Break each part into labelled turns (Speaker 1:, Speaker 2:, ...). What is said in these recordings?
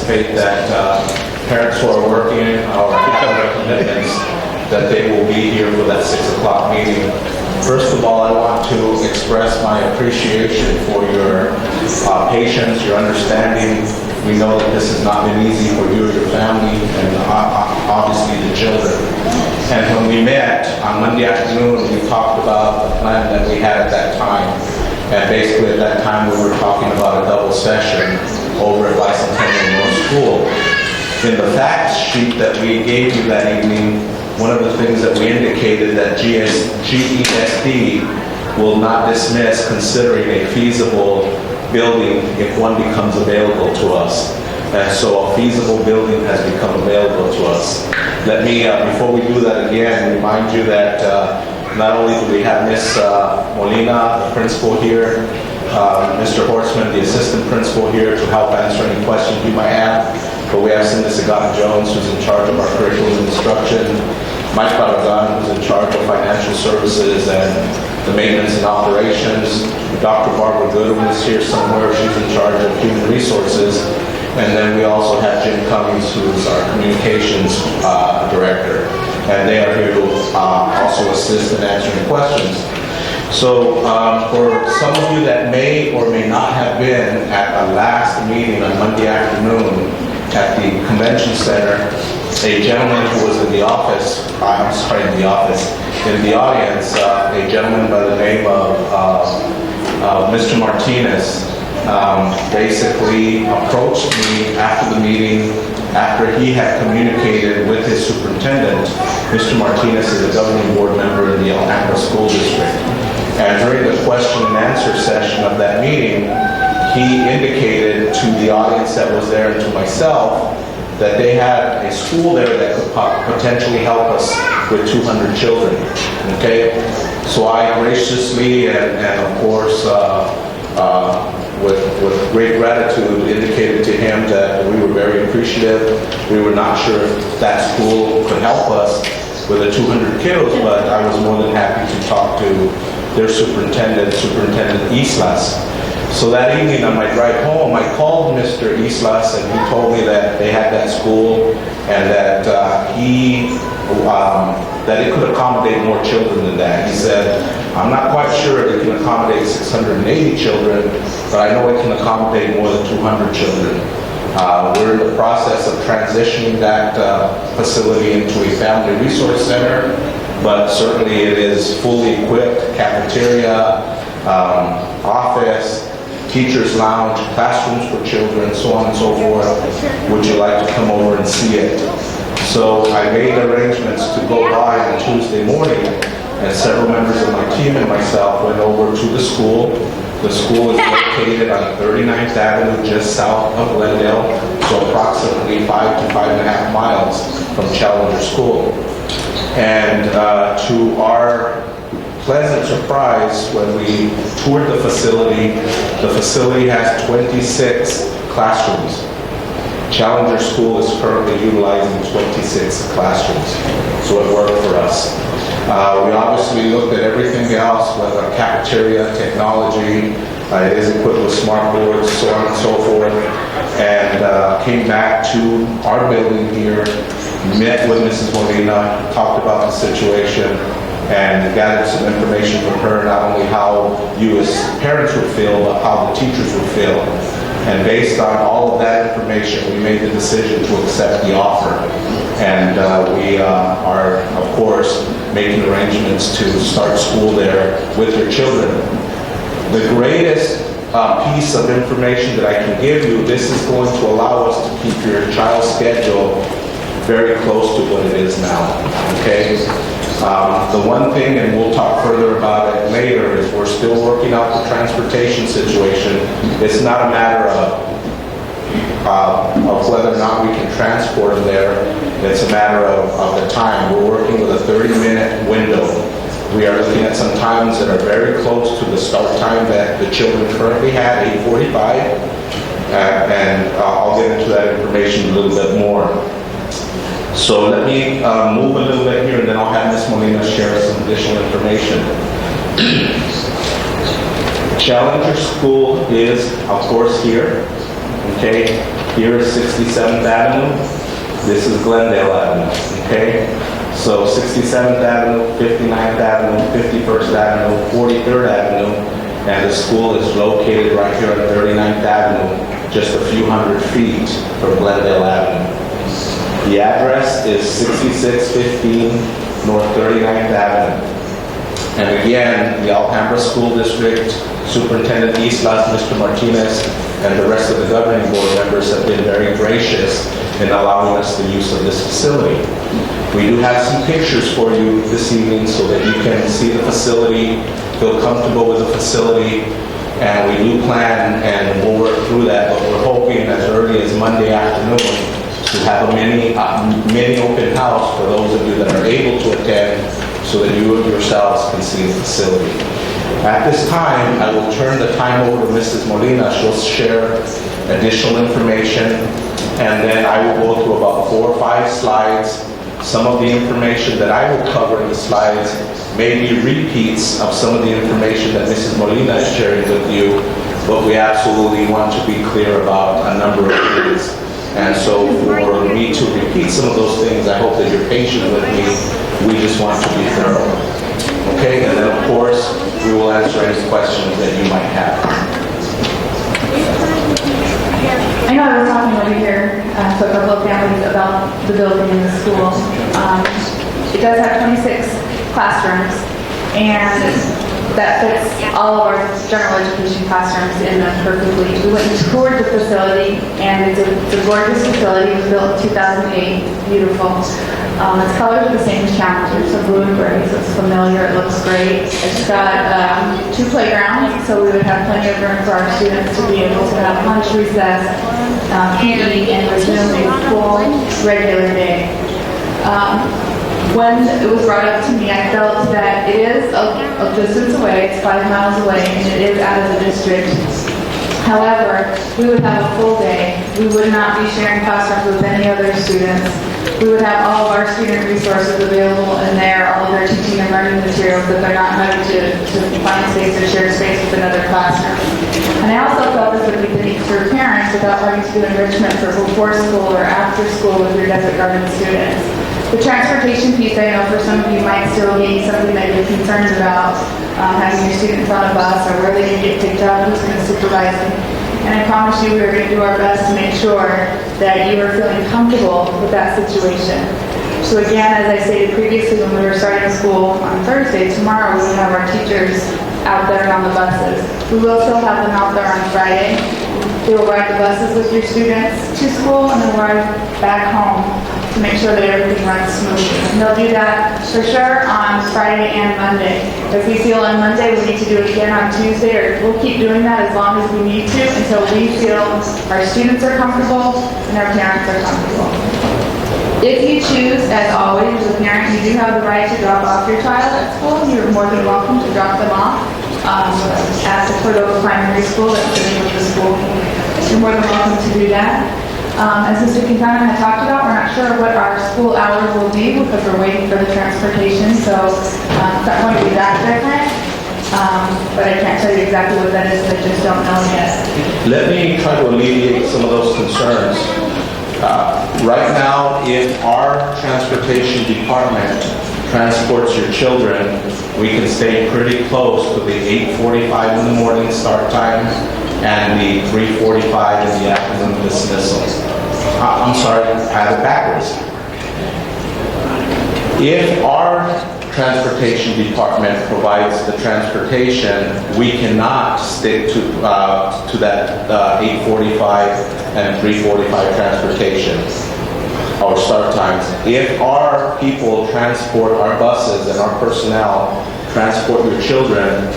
Speaker 1: anticipate that parents who are working or keeping their commitments, that they will be here for that 6 o'clock meeting. First of all, I want to express my appreciation for your patience, your understanding. We know that this has not been easy for you or your family, and obviously the children. And when we met on Monday afternoon, we talked about the plan that we had at that time. And basically at that time we were talking about a double session over at Bicentennial Middle School. In the fact sheet that we gave you that evening, one of the things that we indicated that GESD will not dismiss considering a feasible building if one becomes available to us. And so a feasible building has become available to us. Let me, before we do that again, remind you that not only do we have Ms. Molina, the principal here, Mr. Horstman, the assistant principal here to help answer any questions you might have, but we have Cindy Sagana-Jones, who's in charge of our curriculum and instruction, Mike Barragan, who's in charge of financial services and the maintenance and operations, Dr. Barbara Goodwin is here somewhere, she's in charge of human resources, and then we also have Jim Cummings, who's our communications director, and they are here to also assist in answering questions. So for some of you that may or may not have been at the last meeting on Monday afternoon at the convention center, a gentleman who was in the audience, a gentleman by the name of Mr. Martinez, basically approached me after the meeting, after he had communicated with his superintendent. Mr. Martinez is a governing board member in the Alhambra School District. And during the question and answer session of that meeting, he indicated to the audience that was there and to myself that they had a school there that could potentially help us with 200 children. Okay? So I graciously and of course with great gratitude indicated to him that we were very appreciative. We were not sure if that school could help us with the 200 kiddos, but I was more than happy to talk to their Superintendent Islas. So that evening on my drive home, I called Mr. Islas and he told me that they had that school and that that it could accommodate more children than that. He said, I'm not quite sure it can accommodate 680 children, but I know it can accommodate more than 200 children. We're in the process of transitioning that facility into a family resource center, but certainly it is fully equipped, cafeteria, office, teacher's lounge, classrooms for children, so on and so forth. Would you like to come over and see it? So I made arrangements to go by on Tuesday morning, and several members of my team and myself went over to the school. The school is located on 39th Avenue, just south of Glendale, so approximately 5 to 5.5 miles from Challenger School. And to our pleasant surprise, when we toured the facility has 26 classrooms. Challenger School is currently utilizing 26 classrooms, so it worked for us. We obviously looked at everything else, whether cafeteria, technology, it is equipped with smart boards, so on and so forth, and came back to our building here, met with Mrs. Molina, talked about the situation, and gathered some information from her, not only how you as parents would feel, but how the teachers would feel. And based on all of that information, we made the decision to accept the offer. And we are, of course, making arrangements to start school there with your children. The greatest piece of information that I can give you, this is going to allow us to keep your child's schedule very close to what it is now, okay? The one thing, and we'll talk further about it later, is we're still working out the transportation situation. It's not a matter of whether or not we can transport them there. It's a matter of the time. We're working with a 30-minute window. We are looking at some times that are very close to the start time that the children currently have, 8:45, and I'll get into that information a little bit more. So let me move a little bit here, and then I'll have Ms. Molina share some additional information. Challenger School is, of course, here. Okay, Here is 67th Avenue. This is Glendale Avenue, okay? So 67th Avenue, 59th Avenue, 51st Avenue, 43rd Avenue, and the school is located right here on 39th Avenue, just a few hundred feet from Glendale Avenue. The address is 6615 North 39th Avenue. And again, the Alhambra School District, Superintendent Islas, Mr. Martinez, and the rest of the governing board members have been very gracious in allowing us the use of this facility. We do have some pictures for you this evening so that you can see the facility, feel comfortable with the facility, and we do plan, and we'll work through that, but we're hoping as early as Monday afternoon to have a mini open house for those of you that are able to attend, so that you yourselves can see the facility. At this time, I will turn the time over to Mrs. Molina. She'll share additional information, and then I will go through about 4 or 5 slides. Some of the information that I will cover in the slides may be repeats of some of the information that Mrs. Molina is sharing with you, but we absolutely want to be clear about a number of things. And so for me to repeat some of those things, I hope that you're patient with me. We just want to be thorough. Okay, and then of course, we will answer any questions that you might have.
Speaker 2: I know I was talking over here to a couple of families about the building and the school. It does have 26 classrooms, and that fits all of our general education classrooms in them perfectly. We went and toured the facility, and it's a gorgeous facility. It was built in 2008. Beautiful. Its colors are the same as Challenger, so blue and gray, so it's familiar. It looks great. It's got 2 playgrounds, so we would have plenty of room for our students to be able to have lunch, recess, PE, and resume a full regular day. When it was brought up to me, I felt that it is a distance away, it's 5 miles away, and it is out of the district. However, we would have a full day. We would not be sharing classrooms with any other students. We would have all of our student resources available in there, all of their teaching and learning materials, that they're not having to find space or share space with another classroom. And I also felt this would be unique for parents without having to do enrichment for before school or after school with your Desert Garden students. The transportation piece, I know for some of you might still be something that you're concerned about, having your students on a bus or where they can get picked up, who's going to supervise them. And I promise you we are going to do our best to make sure that you are feeling comfortable with that situation. So again, as I stated previously when we were starting school on Thursday, tomorrow we will have our teachers out there on the buses. We will still have them out there on Friday. They will ride the buses with your students to school and then ride back home to make sure that everything runs smoothly. And they'll do that for sure on Friday and Monday. If we feel on Monday we need to do it again on Tuesday, or we'll keep doing that as long as we need to until we feel our students are comfortable and our parents are comfortable. If you choose, as always, as a parent, you do have the right to drop off your child at school. You're more than welcome to drop them off at the Cordova Primary School. That's the name of the school. You're more than welcome to do that. As Mr. Quintana had talked about, we're not sure what our school hours will be because we're waiting for the transportation, so it's not going to be that different. But I can't tell you exactly what that is, I just don't know yet.
Speaker 1: Let me try to alleviate some of those concerns. Right now, if our transportation department transports your children, we can stay pretty close to the 8:45 in the morning start time and the 3:45 in the afternoon dismissal. I'm sorry, I have it backwards. If our transportation department provides the transportation, we cannot stick to that 8:45 and 3:45 transportation or start times. If our people transport our buses and our personnel transport your children,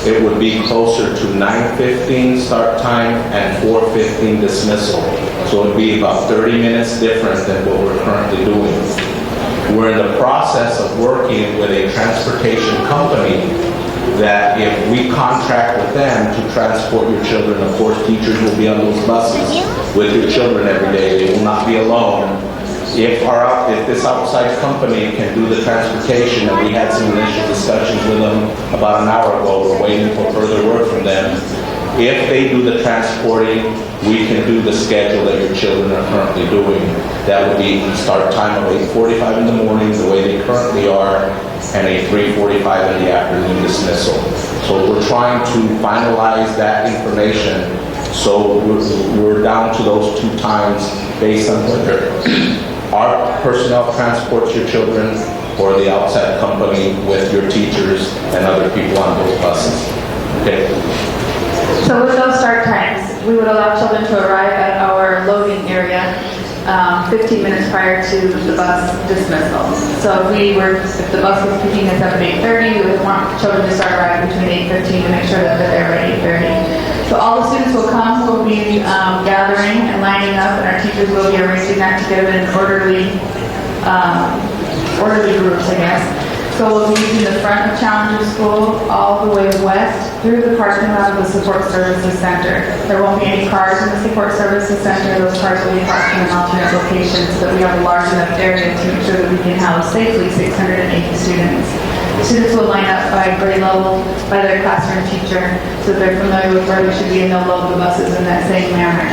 Speaker 1: it would be closer to 9:15 start time and 4:15 dismissal. So it would be about 30 minutes different than what we're currently doing. We're in the process of working with a transportation company that if we contract with them to transport your children, of course teachers will be on those buses with your children every day. They will not be alone. If this outside company can do the transportation, and we had some initial discussions with them about an hour ago, we're waiting for further word from them. If they do the transporting, we can do the schedule that your children are currently doing. That would be start time of 8:45 in the morning, the way they currently are, and a 3:45 in the afternoon dismissal. So we're trying to finalize that information. So we're down to those 2 times based on whether our personnel transports your children or the outside company with your teachers and other people on those buses. Okay?
Speaker 2: So with those start times, we would allow children to arrive at our loading area 15 minutes prior to the bus dismissal. So if the bus was picking us up at 8:30, we would want children to start arriving between 8:15 to make sure that they're there at 8:30. So all the students will come, we'll be gathering and lining up, and our teachers will be arranging that together in orderly groups, I guess. So we'll be using the front of Challenger School all the way west through the parking lot of the Support Services Center. There won't be any cars in the Support Services Center. Those cars will be parked in alternate locations so that we have a large enough area to make sure that we can house safely 680 students. Students will line up by grade level, by their classroom teacher, so they're familiar with where they should be, and they'll load the buses in that same manner.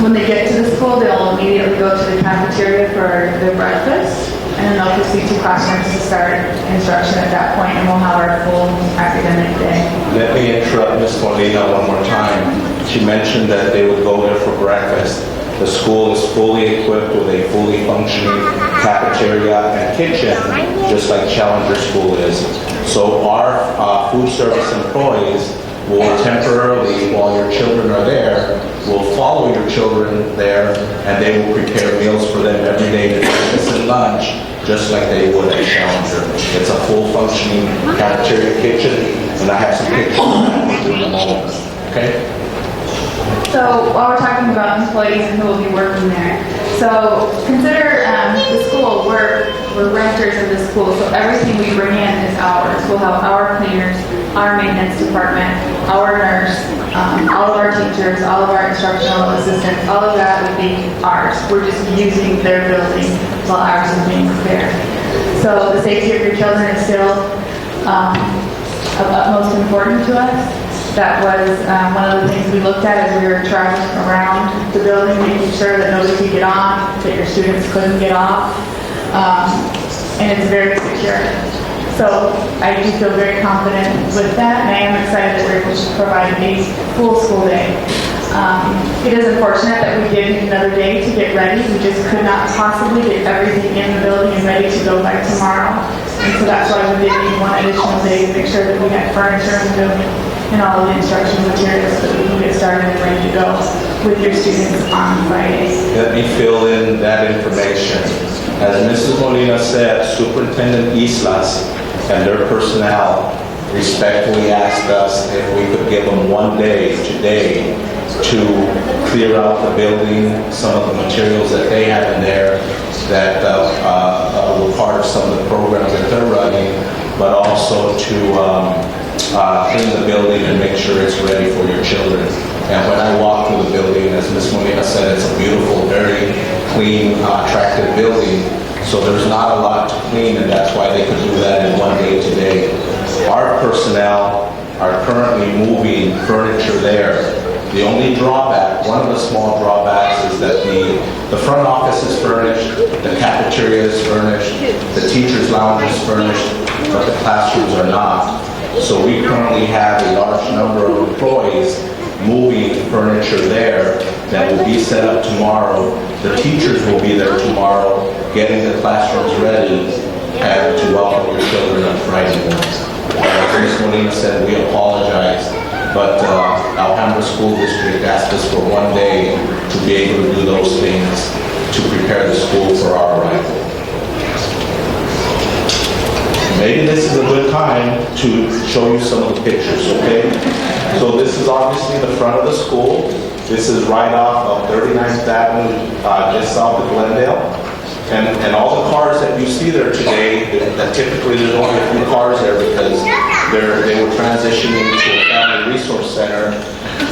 Speaker 2: When they get to the school, they'll immediately go to the cafeteria for their breakfast, and then they'll proceed to classrooms to start instruction at that point, and we'll have our full academic day.
Speaker 1: Let me interrupt Ms. Molina one more time. She mentioned that they would go there for breakfast. The school is fully equipped with a fully functioning cafeteria and kitchen, just like Challenger School is. So our food service employees will temporarily, while your children are there, will follow your children there, and they will prepare meals for them every day, breakfast and lunch, just like they would at Challenger. It's a full functioning cafeteria kitchen, and I have some pictures of that in a moment. Okay?
Speaker 2: So while we're talking about employees and who will be working there, so consider the school, we're renters of the school, so everything we bring in is ours. We'll have our cleaners, our maintenance department, our nurse, all of our teachers, all of our instructional assistants, all of that would be ours. We're just using their building while ours is being prepared. So the safety of your children is still of utmost importance to us. That was one of the things we looked at as we were traveling around the building, making sure that nobody could get on, that your students couldn't get off, and it's very secure. So I do feel very confident with that, and I am excited that we're able to provide a full school day. It is unfortunate that we did need another day to get ready. We just could not possibly get everything in the building and ready to go by tomorrow. And so that's why we did need one additional day to make sure that we had furniture in the building and all of the instruction materials so that we can get started and ready to go with your students on Friday.
Speaker 1: Let me fill in that information. As Mrs. Molina said, Superintendent Islas and their personnel respectfully asked us if we could give them one day today to clear out the building, some of the materials that they have in there that were part of some of the programs that they're running, but also to clean the building and make sure it's ready for your children. And when I walk through the building, as Ms. Molina said, it's a beautiful, very clean, attractive building. So there's not a lot to clean, and that's why they could do that in one day today. Our personnel are currently moving furniture there. The only drawback, one of the small drawbacks, is that the front office is furnished, the cafeteria is furnished, the teacher's lounge is furnished, but the classrooms are not. So we currently have a large number of employees moving furniture there that will be set up tomorrow. The teachers will be there tomorrow, getting the classrooms ready and to welcome your children on Friday morning. As Ms. Molina said, we apologize, but Alhambra School District asked us for one day to be able to do those things to prepare the school for our arrival. Maybe this is a good time to show you some of the pictures, okay? So this is obviously the front of the school. This is right off of 39th Avenue, just south of Glendale. And all the cars that you see there today, that typically there's only a few cars there because they were transitioning to a family resource center.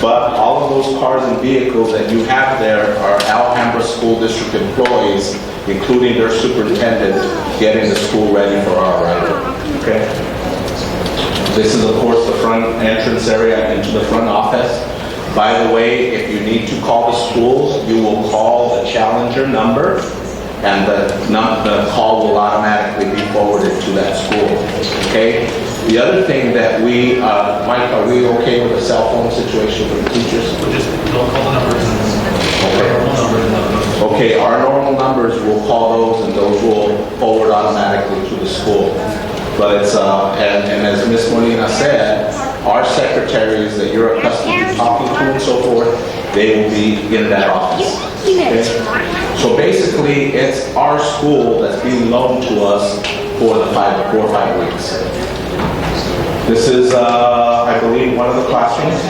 Speaker 1: But all of those cars and vehicles that you have there are Alhambra School District employees, including their superintendent, getting the school ready for our arrival. Okay? This is, of course, the front entrance area into the front office. By the way, if you need to call the school, you will call the Challenger number, and the call will automatically be forwarded to that school. Okay? The other thing that we, Mike, are we okay with the cell phone situation for the teachers?
Speaker 3: Just don't call the numbers.
Speaker 1: Okay, our normal numbers, we'll call those, and those will forward automatically to the school. But it's, and as Ms. Molina said, our secretaries that you're accustomed to talking to and so forth, they will be in that office. Okay? So basically, it's our school that's being loaned to us for the 4 or 5 weeks. This is, I believe, one of the classrooms.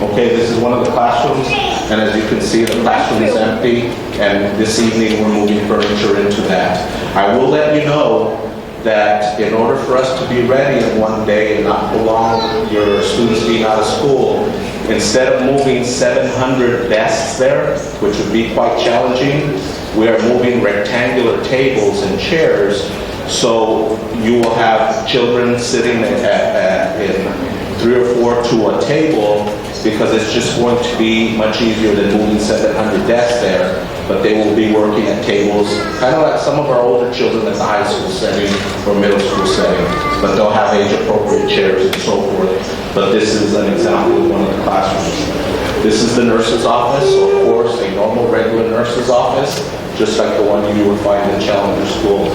Speaker 1: Okay, this is one of the classrooms, and as you can see, the classroom is empty, and this evening we're moving furniture into that. I will let you know that in order for us to be ready in one day and not prolong your students being out of school, instead of moving 700 desks there, which would be quite challenging, we are moving rectangular tables and chairs, so you will have children sitting in 3 or 4 to a table, because it's just going to be much easier than moving 700 desks there, but they will be working at tables, kind of like some of our older children at the high school setting or middle school setting, but they'll have age-appropriate chairs and so forth. But this is an example of one of the classrooms. This is the nurse's office, of course, a normal, regular nurse's office, just like the one you would find in Challenger School.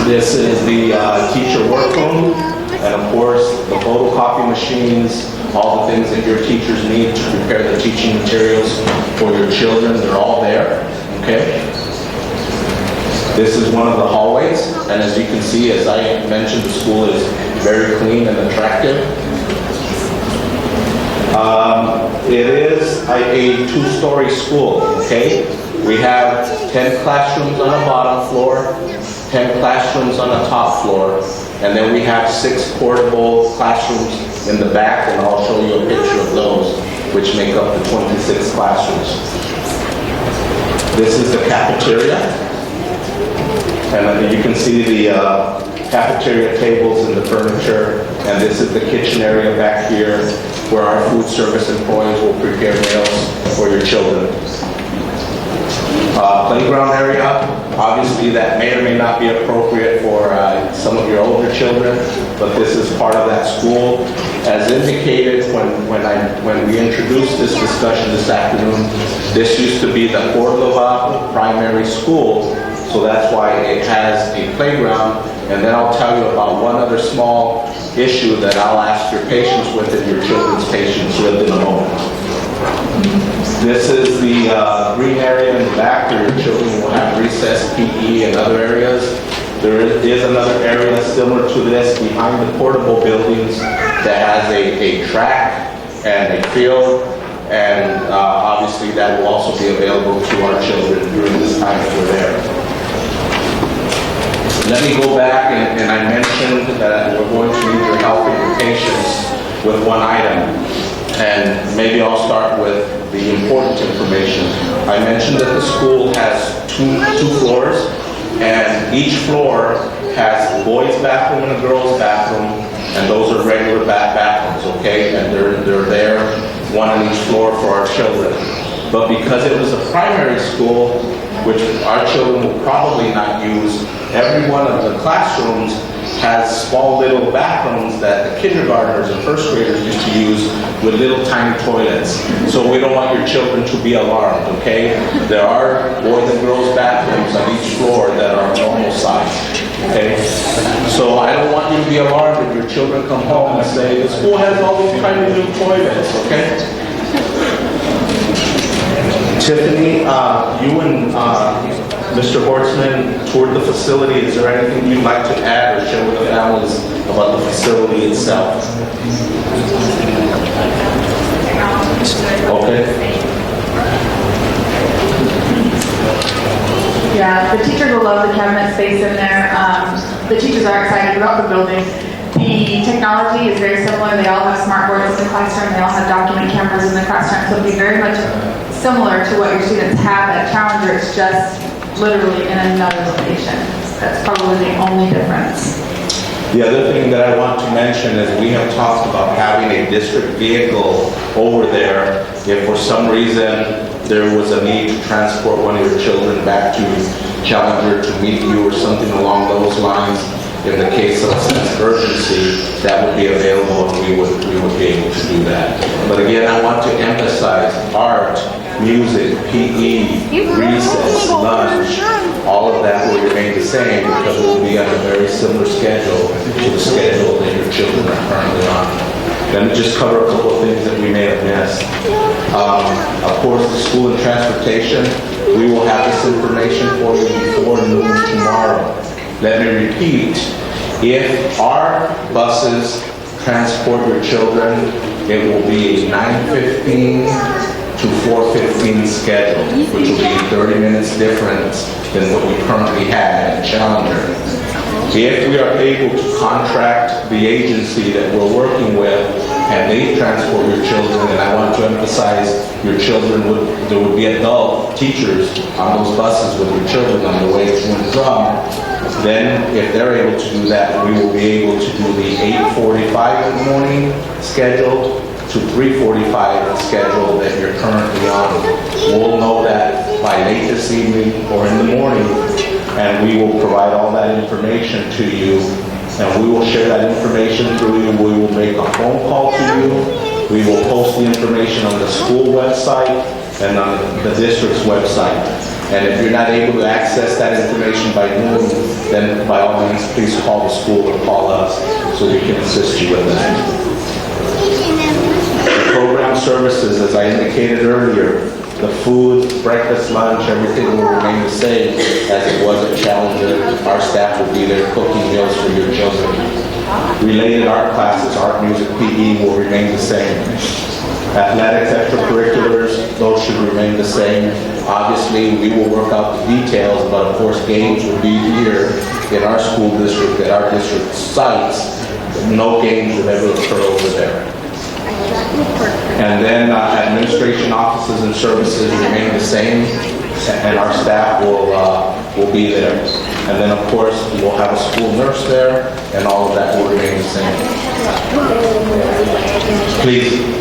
Speaker 1: This is the teacher workroom, and of course, the photocopy machines, all the things that your teachers need to prepare the teaching materials for your children, they're all there, okay? This is one of the hallways, and as you can see, as I mentioned, the school is very clean and attractive. It is a 2-story school, okay? We have 10 classrooms on the bottom floor, 10 classrooms on the top floor, and then we have 6 portable classrooms in the back, and I'll show you a picture of those, which make up the 26 classrooms. This is the cafeteria, and you can see the cafeteria tables and the furniture, and this is the kitchen area back here, where our food service employees will prepare meals for your children. Playground area, obviously that may or may not be appropriate for some of your older children, but this is part of that school. As indicated when we introduced this discussion this afternoon, this used to be the Cordova Primary School, so that's why it has a playground. And then I'll tell you about one other small issue that I'll ask your patience with and your children's patience with in a moment. This is the green area in the back where your children will have recess, PE, and other areas. There is another area similar to this behind the portable buildings that has a track and a field, and obviously that will also be available to our children during this time that we're there. Let me go back, and I mentioned that we're going to need your help and your patience with one item. And maybe I'll start with the important information. I mentioned that the school has two floors, and each floor has a boys' bathroom and a girls' bathroom, and those are regular bathrooms, okay? And they're there, one on each floor for our children. But because it was a primary school, which our children will probably not use, every one of the classrooms has small little bathrooms that the kindergartners and first graders used to use with little tiny toilets. So we don't want your children to be alarmed, okay? There are boys and girls bathrooms on each floor that are normal size, okay? So I don't want you to be alarmed if your children come home and say, the school has all these tiny little toilets, okay? Tiffany, you and Mr. Hortzman toured the facility. Is there anything you'd like to add or share with the families about the facility itself? Okay.
Speaker 2: Yeah, the teachers will love the cabinet space in there. The teachers are excited about the building. The technology is very similar. They all have smart boards in the classroom. They all have document cameras in the classroom. So it'll be very much similar to what your students have at Challenger. It's just literally in another location. That's probably the only difference.
Speaker 1: The other thing that I want to mention is we have talked about having a district vehicle over there if for some reason there was a need to transport one of your children back to Challenger to meet you or something along those lines. In the case of a sense of urgency, that would be available and we would be able to do that. But again, I want to emphasize art, music, PE, recess, lunch, all of that will remain the same because it will be on a very similar schedule to the schedule that your children are currently on. Let me just cover a couple of things that we may have missed. Of course, the school and transportation, we will have this information for you before noon tomorrow. Let me repeat, if our buses transport your children, it will be a 9:15 to 4:15 schedule, which will be 30 minutes difference than what we currently have at Challenger. If we are able to contract the agency that we're working with and they transport your children, and I want to emphasize your children there would be adult teachers on those buses with your children on the way to and from, then if they're able to do that, we will be able to do the 8:45 in the morning schedule to 3:45 schedule that you're currently on. We'll know that by late this evening or in the morning, and we will provide all that information to you, and we will share that information through you. We will make a phone call to you. We will post the information on the school website and on the district's website. And if you're not able to access that information by noon, then by all means, please call the school or call us so we can assist you with that. The program services, as I indicated earlier, the food, breakfast, lunch, everything will remain the same as it was at Challenger. Our staff will be there cooking meals for your children. Related art classes, art, music, PE will remain the same. Athletics, extracurriculars, those should remain the same. Obviously, we will work out the details, but of course, games will be here in our school district, at our district sites. No games will ever occur over there. And then administration offices and services remain the same, and our staff will be there. And then, of course, we'll have a school nurse there, and all of that will remain the same. Please.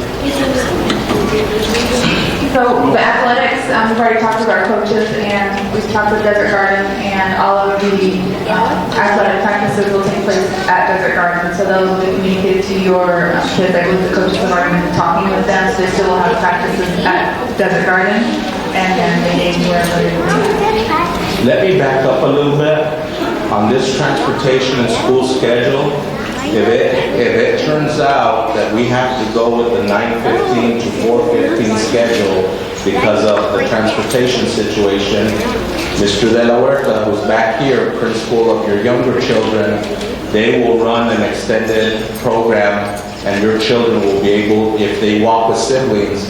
Speaker 2: So the athletics, we've already talked with our coaches, and we've talked with Desert Garden, and all of the athletic practices will take place at Desert Garden. So those will be communicated to your kids. I believe the coaches have already been talking with them, so they still will have practices at Desert Garden, and then the game wherever they will be.
Speaker 1: Let me back up a little bit on this transportation and school schedule. If it turns out that we have to go with the 9:15 to 4:15 schedule because of the transportation situation, Mr. De La Huerta, who's back here, principal of your younger children, they will run an extended program, and your children will be able, if they walk with siblings,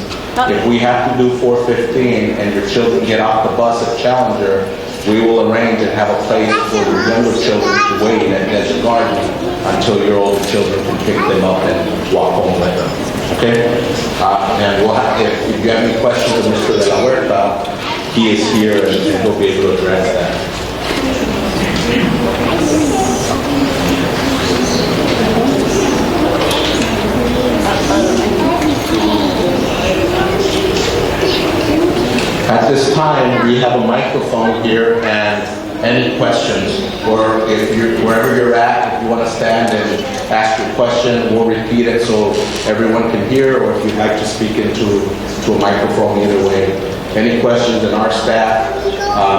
Speaker 1: if we have to do 4:15 and your children get off the bus at Challenger, we will arrange and have a place for your younger children to wait at Desert Garden until your older children can pick them up and walk home with them. Okay? And we'll have, if you have any questions of Mr. De La Huerta, he is here and he'll be able to address that. At this time, we have a microphone here, and any questions, or if you're wherever you're at, if you want to stand and ask your question, we'll repeat it so everyone can hear, or if you'd like to speak into a microphone, either way. Any questions in our staff?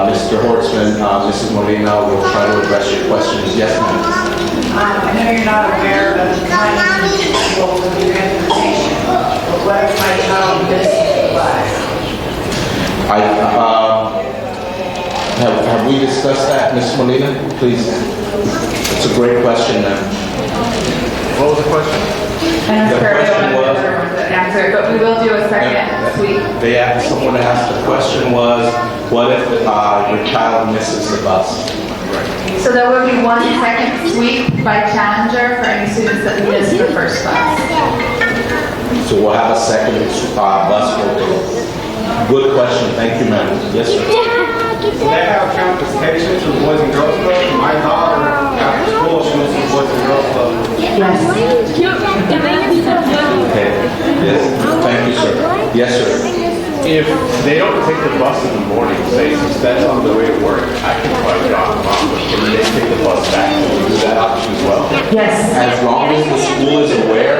Speaker 1: Mr. Hortzman, Mrs. Molina will try to address your questions. Yes, ma'am.
Speaker 3: I know you're not aware of the timing of the transportation, but what if my child misses the bus?
Speaker 1: Have we discussed that, Ms. Molina? Please. It's a great question, ma'am. What was the question?
Speaker 2: And
Speaker 1: The question was,
Speaker 2: answer, but we will do a second sweep.
Speaker 1: they asked, someone asked, the question was, what if your child misses the bus?
Speaker 2: So there will be 1 second sweep by Challenger for any students that missed the first bus.
Speaker 1: So we'll have a second bus rotation. Good question. Thank you, ma'am. Yes, sir.
Speaker 4: They have transportation to Boys and Girls Club. My daughter, after school, she was in Boys and Girls
Speaker 2: Yes.
Speaker 1: Okay, yes, thank you, sir. Yes, sir.
Speaker 4: If they don't take the bus in the morning, say, since that's on the way to work, I can probably drop them off, but can they take the bus back? Can we do that option as well?
Speaker 2: Yes.
Speaker 1: As long as the school is aware,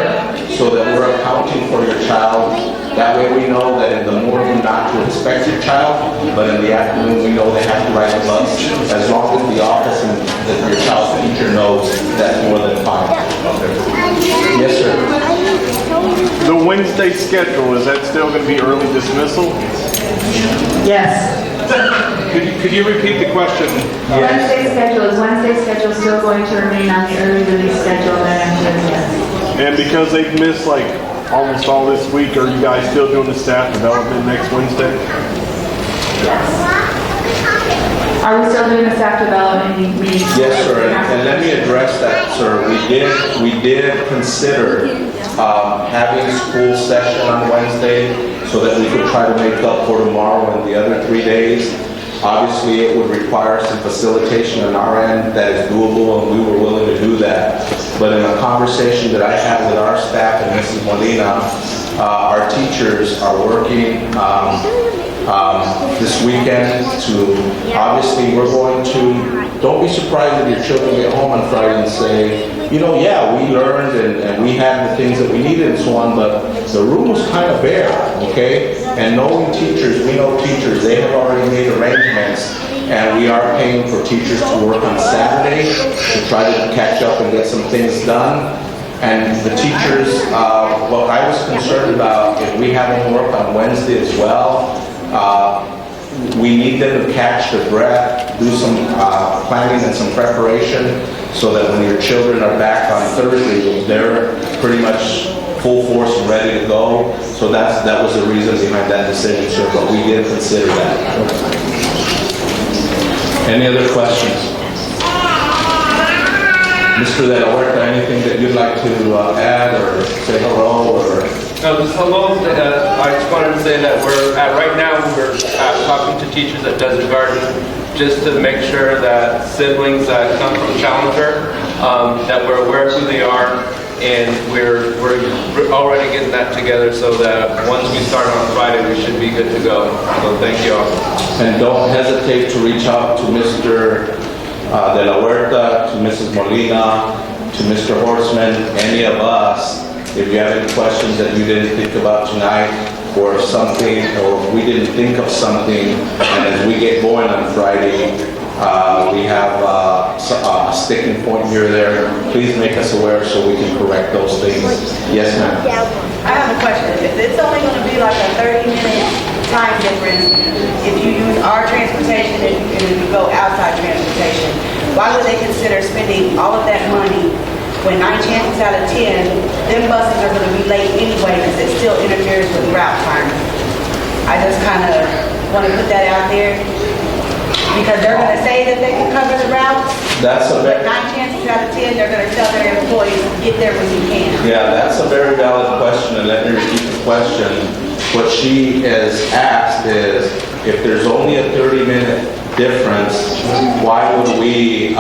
Speaker 1: so that we're accounting for your child, that way we know that in the morning not to expect your child, but in the afternoon we know they have to ride the bus. As long as the office and that your child's teacher knows, that's more than fine. Yes, sir.
Speaker 4: The Wednesday schedule, is that still going to be early dismissal?
Speaker 2: Yes.
Speaker 4: Could you repeat the question?
Speaker 2: Wednesday schedule still going to remain on the early release schedule? That answer is yes.
Speaker 4: And because they've missed like almost all this week, are you guys still doing the staff development next Wednesday?
Speaker 2: Are we still doing the staff development meeting?
Speaker 1: Yes, sir, and let me address that, sir. We did consider having school session on Wednesday so that we could try to make up for tomorrow and the other 3 days. Obviously, it would require some facilitation on our end that is doable, and we were willing to do that. But in a conversation that I had with our staff and Mrs. Molina, our teachers are working this weekend to, obviously, we're going to, don't be surprised if your children get home on Friday and say, you know, yeah, we learned and we had the things that we needed and so on, but the room was kind of bare, okay? And knowing teachers, we know teachers, they have already made arrangements, and we are paying for teachers to work on Saturday to try to catch up and get some things done. And the teachers, what I was concerned about, if we have them work on Wednesday as well, we need them to catch their breath, do some planning and some preparation, so that when your children are back on Thursday, they're pretty much full force and ready to go. So that was the reason behind that decision, sir, but we did consider that. Any other questions? Mr. De La Huerta, anything that you'd like to add or say hello or?
Speaker 5: No, just hello. I just wanted to say that right now we're talking to teachers at Desert Garden just to make sure that siblings that come from Challenger, that we're aware of who they are, and we're already getting that together so that once we start on Friday, we should be good to go. So thank you all.
Speaker 1: And don't hesitate to reach out to Mr. De La Huerta, to Mrs. Molina, to Mr. Horstman, any of us, if you have any questions that you didn't think about tonight, or something, or we didn't think of something, and as we get going on Friday, we have a sticking point here or there, please make us aware so we can correct those things. Yes, ma'am.
Speaker 3: I have a question. If it's only going to be like a 30-minute time difference, if you use our transportation and you go outside transportation, why would they consider spending all of that money when 9 chances out of 10, them buses are going to be late anyway because it still interferes with route time? I just kind of want to put that out there because they're going to say that they can cover the routes.
Speaker 1: That's a
Speaker 3: But 9 chances out of 10, they're going to tell their employees, get there when you can.
Speaker 1: Yeah, that's a very valid question, and let me repeat the question. What she has asked is, if there's only a 30-minute difference, why would we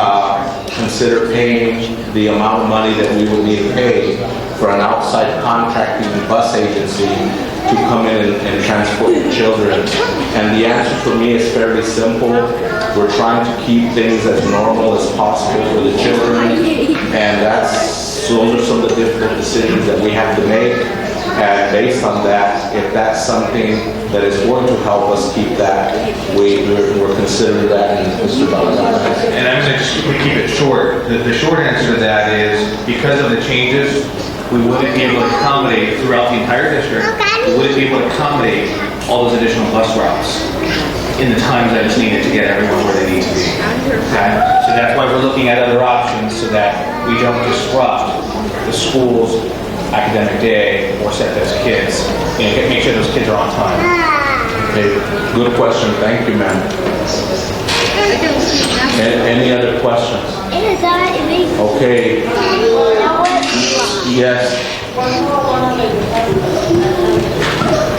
Speaker 1: consider paying the amount of money that we would need to pay for an outside contracting bus agency to come in and transport the children? And the answer for me is fairly simple. We're trying to keep things as normal as possible for the children, and those are some of the difficult decisions that we have to make. And based on that, if that's something that is going to help us keep that, we're considering that. And Mr. Balaban.
Speaker 6: And I'm going to just keep it short. The short answer to that is because of the changes, we wouldn't be able to accommodate throughout the entire district. We wouldn't be able to accommodate all those additional bus routes in the times that is needed to get everyone where they need to be. Okay? So that's why we're looking at other options so that we don't disrupt the school's academic day or set those kids, make sure those kids are on time.
Speaker 1: Okay, good question. Thank you, ma'am. Any other questions? Okay. Yes.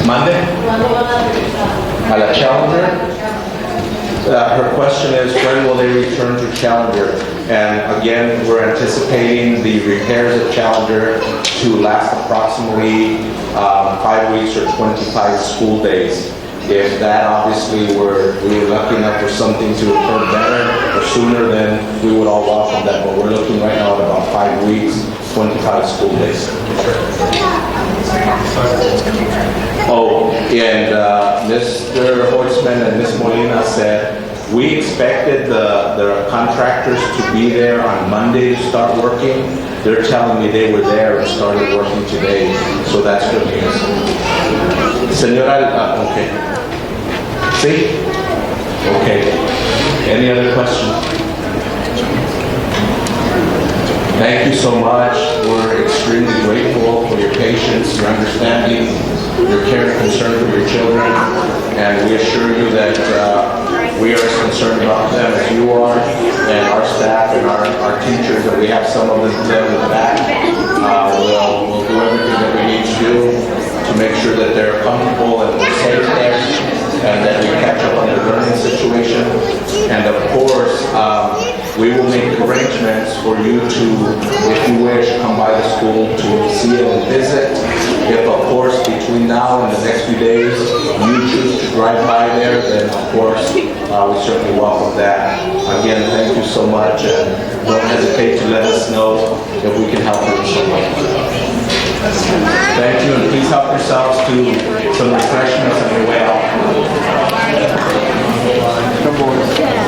Speaker 1: Monday? A la Challenger? Her question is, when will they return to Challenger? And again, we're anticipating the repairs at Challenger to last approximately 5 weeks or 25 school days. If that obviously we were lucky enough for something to occur better or sooner, then we would all welcome that. But we're looking right now at about 5 weeks, 25 school days. Oh, and Mr. Horstman and Ms. Molina said, we expected the contractors to be there on Monday to start working. They're telling me they were there and started working today, so that's good news. Senora, okay. See? Okay. Any other questions? Thank you so much. We're extremely grateful for your patience, your understanding, your care and concern for your children, and we assure you that we are as concerned about them as you are, and our staff and our teachers, and we have some of them in the back. We'll do everything that we need to do to make sure that they're comfortable and we're safe there, and that we catch up on their learning situation. And of course, we will make arrangements for you to, if you wish, come by the school to see it and visit. If, of course, between now and the next few days, you choose to drive by there, then of course, we certainly welcome that. Again, thank you so much, and don't hesitate to let us know if we can help you in some way. Thank you, and please help yourselves to some refreshments on your way out.
Speaker 7: What is that?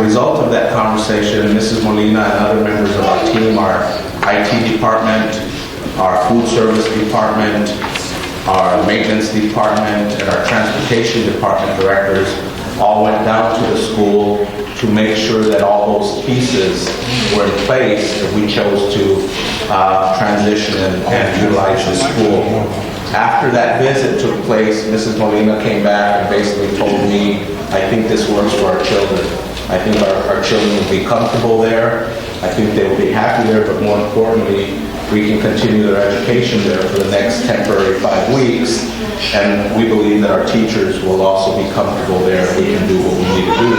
Speaker 1: result of that conversation, Mrs. Molina and other members of our team, our IT department, our food service department, our maintenance department, and our transportation department directors all went down to the school to make sure that all those pieces were in place if we chose to transition and utilize the school. After that visit took place, Mrs. Molina came back and basically told me, I think this works for our children. I think our children will be comfortable there. I think they will be happy there, but more importantly, we can continue their education there for the next temporary 5 weeks. And we believe that our teachers will also be comfortable there. We can do what we need to do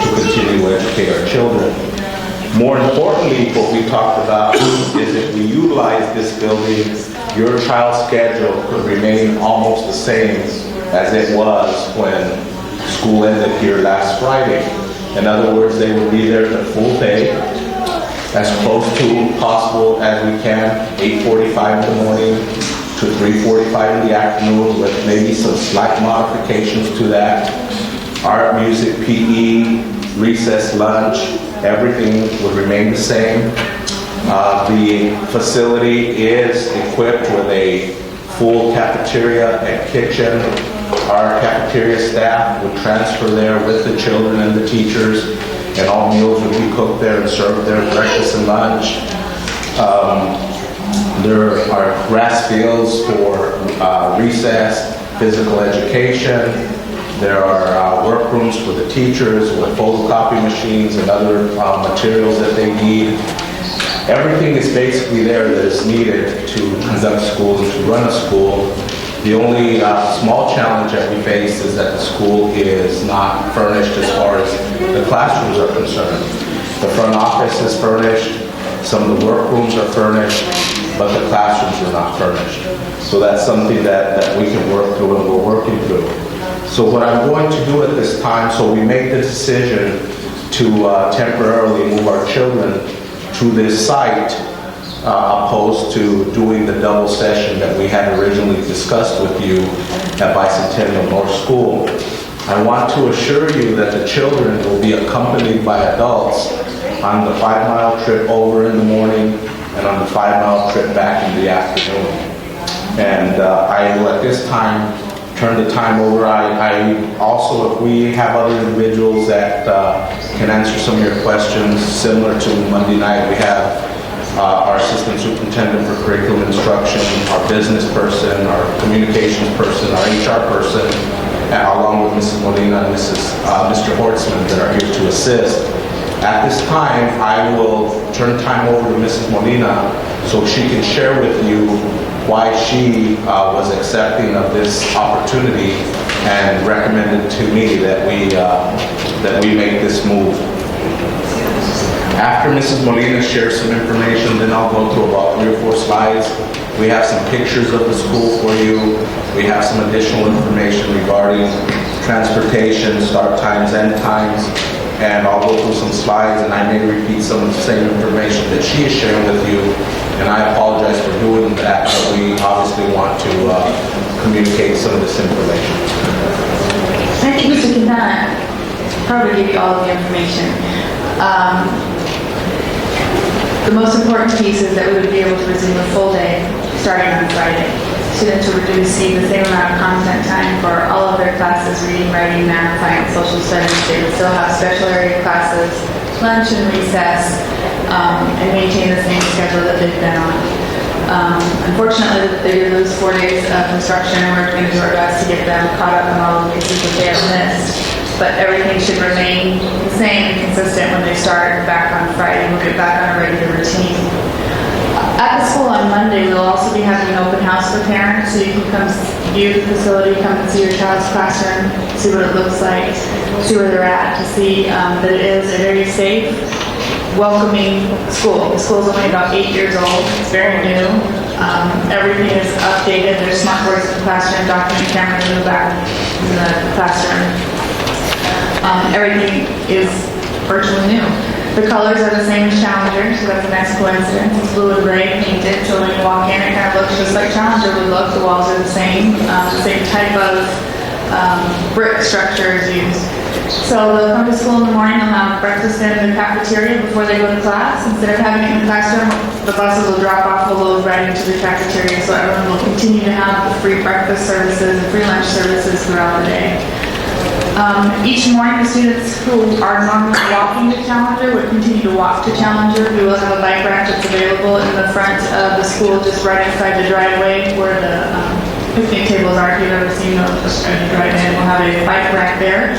Speaker 1: to continue to educate our children. More importantly, what we talked about is if we utilize this building, your child's schedule could remain almost the same as it was when school ended here last Friday. In other words, they would be there the full day, as close to possible as we can, 8:45 in the morning to 3:45 in the afternoon, with maybe some slight modifications to that. Art, music, PE, recess, lunch, everything would remain the same. The facility is equipped with a full cafeteria and kitchen. Our cafeteria staff would transfer there with the children and the teachers, and all meals would be cooked there and served there, breakfast and lunch. There are grass fields for recess, physical education. There are workrooms for the teachers with photocopy machines and other materials that they need. Everything is basically there that is needed to conduct school and to run a school. The only small challenge that we face is that the school is not furnished as far as the classrooms are concerned. The front office is furnished, some of the workrooms are furnished, but the classrooms are not furnished. So that's something that we can work through and we're working through. So what I'm going to do at this time, so we made the decision to temporarily move our children to this site, opposed to doing the double session that we had originally discussed with you at Bicentennial North School. I want to assure you that the children will be accompanied by adults on the 5-mile trip over in the morning and on the 5-mile trip back in the afternoon. And I will at this time turn the time over. I also, if we have other individuals that can answer some of your questions, similar to Monday night, we have our assistant superintendent for curriculum instruction, our business person, our communications person, our HR person, along with Mrs. Molina and Mr. Hortzman that are here to assist. At this time, I will turn time over to Mrs. Molina so she can share with you why she was accepting of this opportunity and recommended to me that we make this move. After Mrs. Molina shares some information, then I'll go through about 3 or 4 slides. We have some pictures of the school for you. We have some additional information regarding transportation, start times, end times, and I'll go through some slides, and I may repeat some of the same information that she is sharing with you, and I apologize for doing that, but we obviously want to communicate some of this information.
Speaker 2: I think Mr. Quintana probably give you all of the information. The most important piece is that we would be able to resume a full day starting on Friday. Students would receive the same amount of content time for all of their classes, reading, writing, math, science, social studies. They would still have special area classes, lunch and recess, and maintain the same schedule that they've been on. Unfortunately, they did lose 4 days of instruction, and we're going to do our best to get them caught up on all the pieces that they have missed. But everything should remain the same and consistent when they start back on Friday. We'll get back on a regular routine. At the school on Monday, we'll also be having an open house for parents, so you can come view the facility, come and see your child's classroom, see what it looks like, see where they're at, to see that it is a very safe, welcoming school. The school is only about 8 years old. It's very new. Everything is updated. There's smart boards in the classroom, document cameras in the back in the classroom. Everything is virtually new. The colors are the same as Challenger, so that's a nice coincidence. It's blue and gray painted, so when you walk in, it kind of looks just like Challenger would look. The walls are the same type of brick structure is used. So they'll come to school in the morning, they'll have breakfast in the cafeteria before they go to class. Instead of having it in the classroom, the buses will drop off, will load right into the cafeteria, so everyone will continue to have the free breakfast services and free lunch services throughout the day. Each morning, the students who are normally walking to Challenger would continue to walk to Challenger. We will have a bike rack that's available in the front of the school, just right inside the driveway where the picnic tables are. If you've ever seen those, just drive in, we'll have a bike rack there.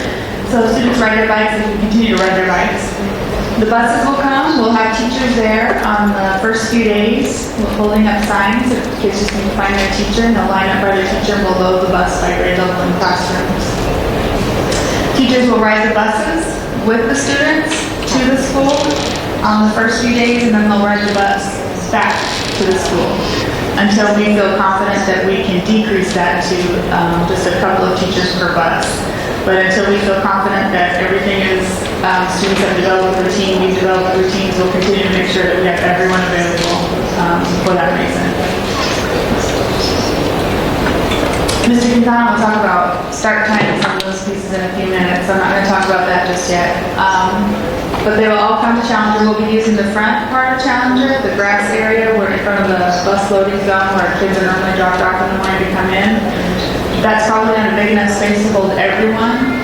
Speaker 2: So students ride their bikes and can continue to ride their bikes. The buses will come, we'll have teachers there on the first few days, we're holding up signs so kids just need to find their teacher, and they'll line up by their teacher and we'll load the bus by grade level in classrooms. Teachers will ride the buses with the students to the school on the first few days, and then they'll ride the bus back to the school until we feel confident that we can decrease that to just a couple of teachers per bus. But until we feel confident that everything is, students have developed a routine, we've developed routines, we'll continue to make sure that we have everyone available for that reason. Mr. Quintana will talk about start time and some of those pieces in a few minutes. I'm not going to talk about that just yet. But they will all come to Challenger. We'll be using the front part of Challenger, the grass area, where in front of the bus loading zone where kids are normally dropped off in the morning to come in. That's probably not a big enough space to hold everyone.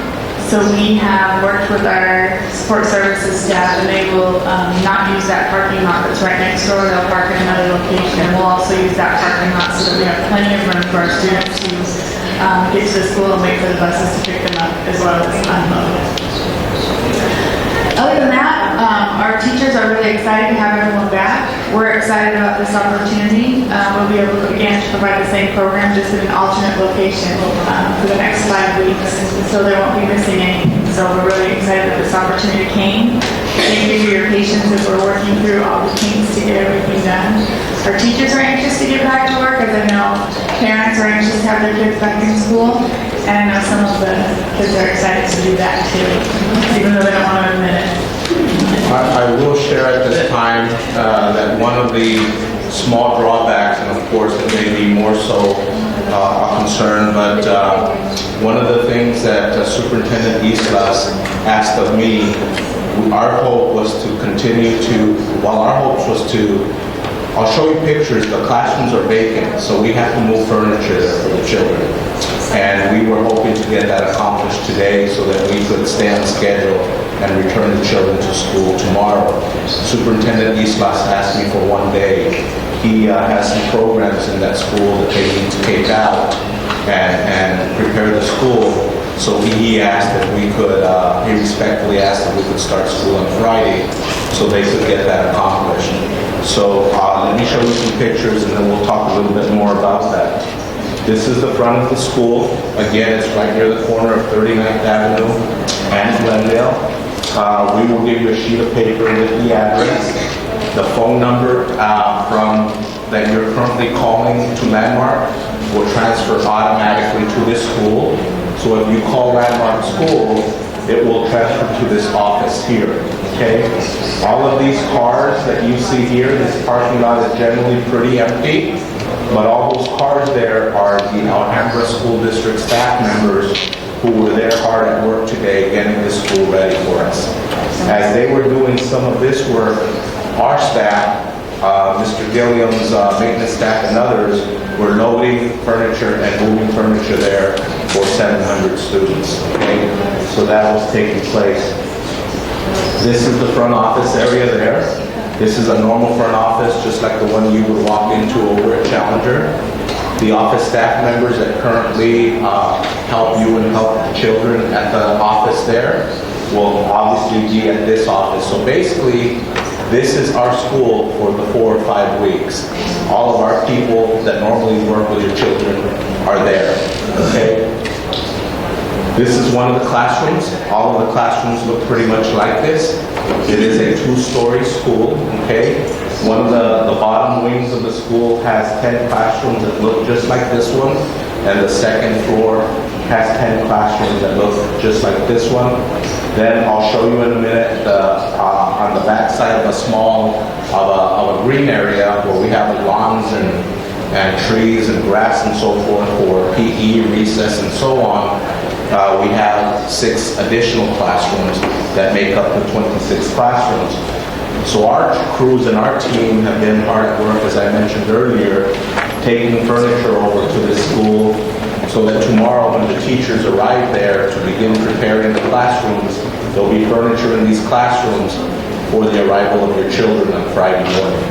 Speaker 2: So we have worked with our support services staff, and they will not use that parking lot that's right next door. They'll park in another location, and we'll also use that parking lot so that we have plenty of room for our students to get to the school and wait for the buses to pick them up, as well as unload. Other than that, our teachers are really excited to have everyone back. We're excited about this opportunity. We'll be able to, again, to provide the same program just in an alternate location for the next 5 weeks, so they won't be missing anything. So we're really excited that this opportunity came. Thank you for your patience as we're working through all the kinks to get everything done. Our teachers are anxious to get back to work, as I know parents are anxious to have their kids back in school. And I know some of the kids are excited to do that too, even though they don't want to admit it.
Speaker 1: I will share at this time that one of the small drawbacks, and of course it may be more so a concern, but one of the things that Superintendent Islas asked of me, our hope was to continue to, I'll show you pictures, the classrooms are vacant, so we have to move furniture there for the children. And we were hoping to get that accomplished today so that we could stay on schedule and return the children to school tomorrow. Superintendent Islas asked me for one day. He has some programs in that school that they need to take out and prepare the school. So he asked if we could, he respectfully asked if we could start school on Friday so they could get that accomplished. So let me show you some pictures and then we'll talk a little bit more about that. This is the front of the school. Again, it's right near the corner of 39th Avenue and Glendale. We will give you a sheet of paper with the address, the phone number that you're currently calling to Landmark will transfer automatically to this school. So if you call Landmark School, it will transfer to this office here, okay? All of these cars that you see here, this parking lot is generally pretty empty, but all those cars there are the Alhambra School District staff members who were there hard at work today getting the school ready for us. As they were doing some of this work, our staff, Mr. Gilliam's maintenance staff and others, were loading furniture and moving furniture there for 700 students, okay? So that was taking place. This is the front office area there. This is a normal front office, just like the one you would walk into over at Challenger. The office staff members that currently help you and help the children at the office there will obviously be at this office. So basically, this is our school for the 4 or 5 weeks. All of our people that normally work with your children are there, okay? This is one of the classrooms. All of the classrooms look pretty much like this. It is a 2-story school, okay? One of the bottom wings of the school has 10 classrooms that look just like this one, and the second floor has 10 classrooms that look just like this one. Then I'll show you in a minute on the back side of a green area where we have lawns and trees and grass and so forth for PE, recess, and so on. We have 6 additional classrooms that make up the 26 classrooms. So our crews and our team have been hard at work, as I mentioned earlier, taking furniture over to this school so that tomorrow when the teachers arrive there to begin preparing the classrooms, there'll be furniture in these classrooms for the arrival of your children on Friday morning.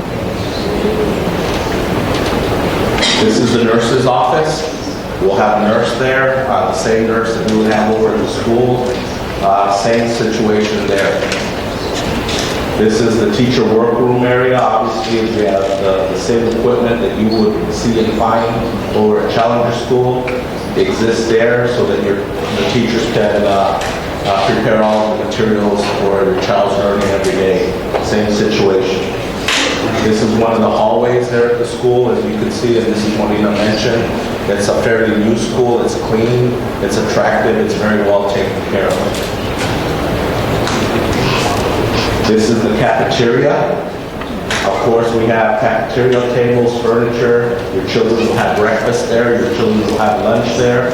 Speaker 1: This is the nurse's office. We'll have a nurse there, the same nurse that we would have over at the school. Same situation there. This is the teacher workroom area. Obviously, we have the same equipment that you would see and find over at Challenger School exists there so that the teachers can prepare all of the materials for your child's learning every day. Same situation. This is one of the hallways there at the school, as you can see, and this is one Molina mentioned. It's a fairly new school. It's clean. It's attractive. It's very well taken care of. This is the cafeteria. Of course, we have cafeteria tables, furniture. Your children will have breakfast there. Your children will have lunch there.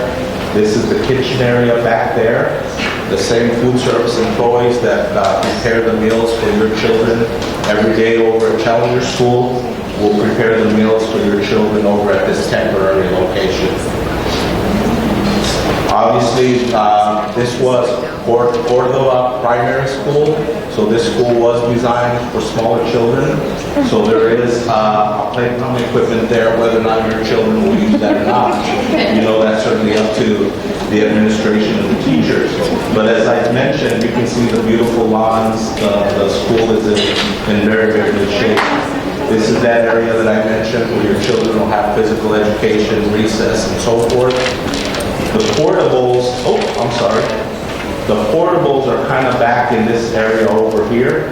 Speaker 1: This is the kitchen area back there. The same food service employees that prepare the meals for your children every day over at Challenger School will prepare the meals for your children over at this temporary location. Obviously, this was Cordova Primary School, so this school was designed for smaller children. So there is a playground equipment there. Whether or not your children will use that or not, you know, that's certainly up to the administration and the teachers. But as I mentioned, you can see the beautiful lawns. The school is in very, very good shape. This is that area that I mentioned where your children will have physical education, recess, and so forth. The portables, the portables are kind of back in this area over here.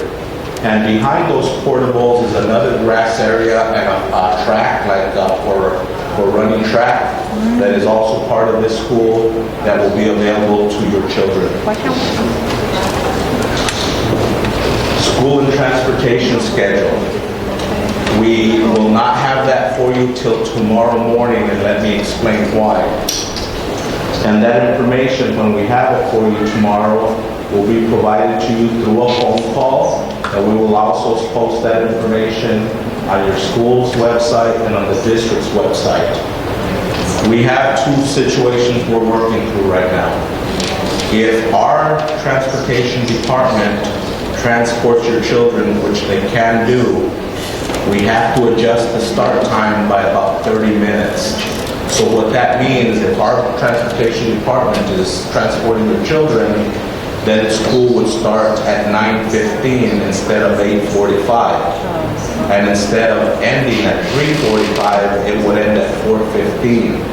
Speaker 1: And behind those portables is another grass area and a track, like for running track, that is also part of this school that will be available to your children. School and transportation schedule. We will not have that for you till tomorrow morning, and let me explain why. And that information, when we have it for you tomorrow, will be provided to you through a phone call, and we will also post that information on your school's website and on the district's website. We have 2 situations we're working through right now. If our transportation department transports your children, which they can do, we have to adjust the start time by about 30 minutes. So what that means, if our transportation department is transporting your children, then school would start at 9:15 instead of 8:45. And instead of ending at 3:45, it would end at 4:15.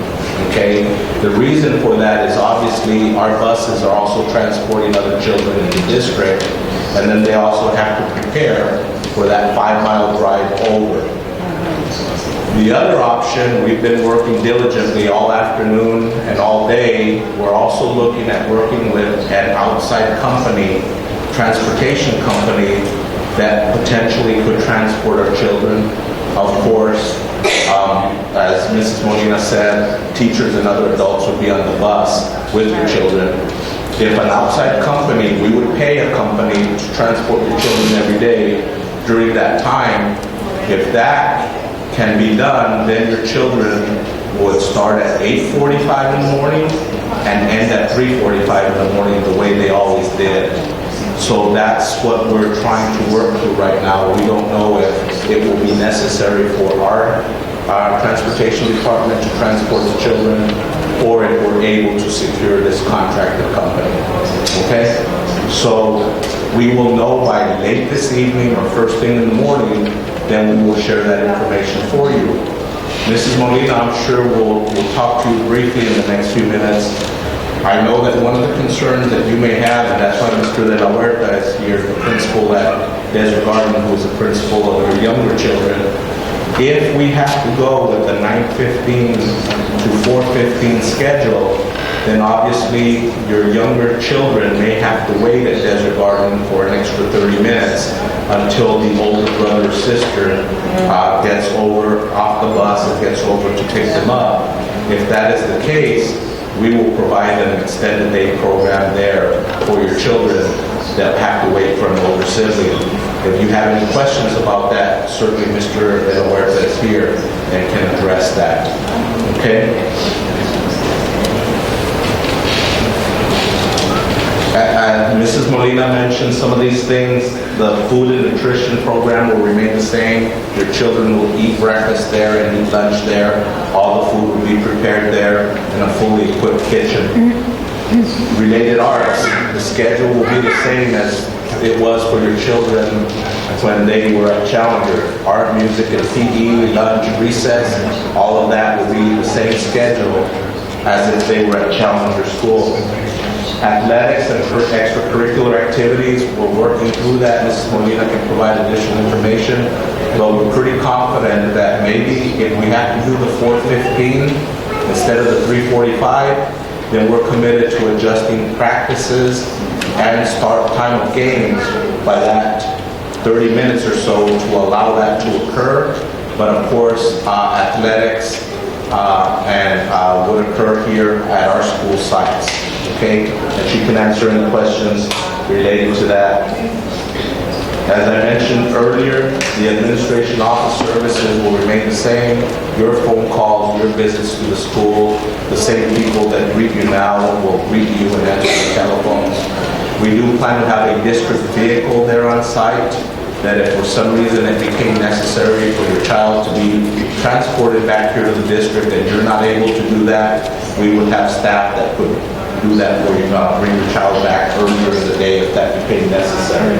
Speaker 1: Okay? The reason for that is obviously our buses are also transporting other children in the district, and then they also have to prepare for that 5-mile drive over. The other option, we've been working diligently all afternoon and all day. We're also looking at working with an outside company, transportation company, that potentially could transport our children. Of course, as Mrs. Molina said, teachers and other adults would be on the bus with your children. If an outside company, we would pay a company to transport your children every day during that time. If that can be done, then your children would start at 8:45 in the morning and end at 3:45 in the morning, the way they always did. So that's what we're trying to work through right now. We don't know if it will be necessary for our transportation department to transport the children, or if we're able to secure this contracted company. Okay? So we will know by late this evening or first thing in the morning, then we will share that information for you. Mrs. Molina, I'm sure we'll talk to you briefly in the next few minutes. I know that one of the concerns that you may have, and that's why Mr. De La Huerta is here, the principal at Desert Garden, who is the principal of your younger children. If we have to go with the 9:15 to 4:15 schedule, then obviously your younger children may have to wait at Desert Garden for an extra 30 minutes until the older brother or sister gets over off the bus and gets over to pick them up. If that is the case, we will provide an extended day program there for your children that have to wait for an older sibling. If you have any questions about that, certainly Mr. De La Huerta is here and can address that. Okay? Mrs. Molina mentioned some of these things. The food and nutrition program will remain the same. Your children will eat breakfast there and eat lunch there. All the food will be prepared there in a fully equipped kitchen. Related arts, the schedule will be the same as it was for your children when they were at Challenger. Art, music, and PE, lunch, recess, all of that will be the same schedule as if they were at Challenger School. Athletics and extracurricular activities, we're working through that. Mrs. Molina can provide additional information, but we're pretty confident that maybe if we have to do the 4:15 instead of the 3:45, then we're committed to adjusting practices and start time of games by that 30 minutes or so to allow that to occur. But of course, athletics would occur here at our school sites. Okay, and she can answer any questions related to that. As I mentioned earlier, the administration office services will remain the same. Your phone calls, your visits to the school, the same people that greet you now will greet you and answer the telephones. We do plan to have a district vehicle there on site, that if for some reason it became necessary for your child to be transported back here to the district and you're not able to do that, we would have staff that could do that for you, bring your child back earlier in the day if that became necessary.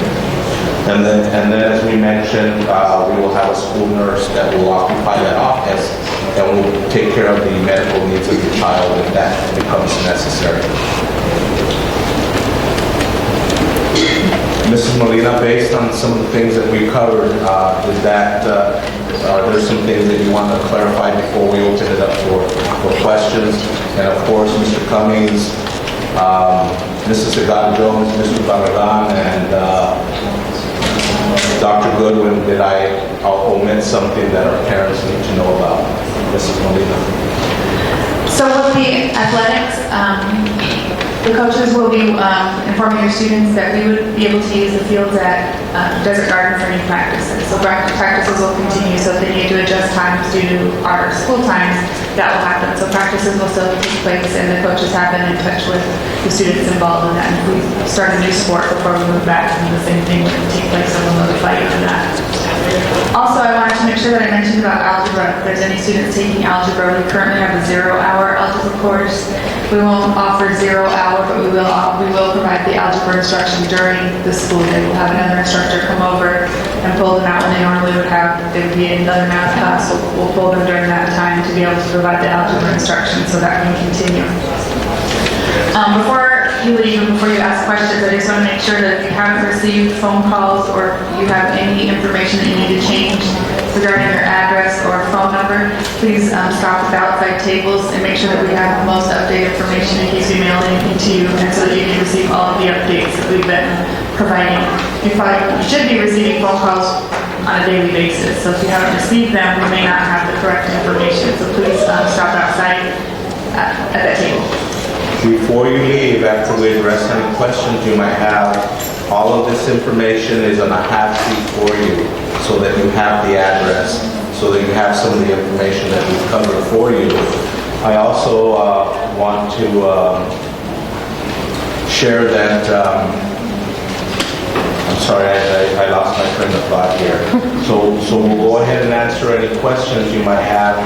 Speaker 1: And then as we mentioned, we will have a school nurse that will occupy that office and will take care of the medical needs of your child if that becomes necessary. Mrs. Molina, based on some of the things that we covered, are there some things that you want to clarify before we open it up for questions? And of course, Mr. Cummings, Mrs. Segan-Jones, Mr. Barragan, and Dr. Goodwin, did I omit something that our parents need to know about? Mrs. Molina.
Speaker 2: So with the athletics, the coaches will be informing your students that we would be able to use the fields at Desert Garden for any practices. So practices will continue, so if they need to adjust times due to our school times, that will happen. So practices will still take place and the coaches have been in touch with the students involved in that. And if we start a new sport before we move back, then the same thing would take place, so we'll notify you of that. Also, I wanted to make sure that I mentioned about algebra. If there's any students taking algebra, we currently have a 0-hour algebra course. We won't offer 0 hour, but we will provide the algebra instruction during the school day. We'll have another instructor come over and pull them out when they normally would have. They would be in another math class, so we'll pull them during that time to be able to provide the algebra instruction so that can continue. Before you leave and before you ask questions, I just want to make sure that if you haven't received phone calls or you have any information that you need to change regarding your address or phone number, please stop at the outside tables and make sure that we have the most updated information in case we mail anything to you, and so that you can receive all of the updates that we've been providing. You should be receiving phone calls on a daily basis, so if you haven't received them, we may not have the correct information, so please stop outside at that table.
Speaker 1: Before you leave, after we address any questions you might have, all of this information is on a half sheet for you so that you have the address, so that you have some of the information that we've covered for you. I also want to share that, I'm sorry, I lost my train of thought here. So we'll go ahead and answer any questions you might have.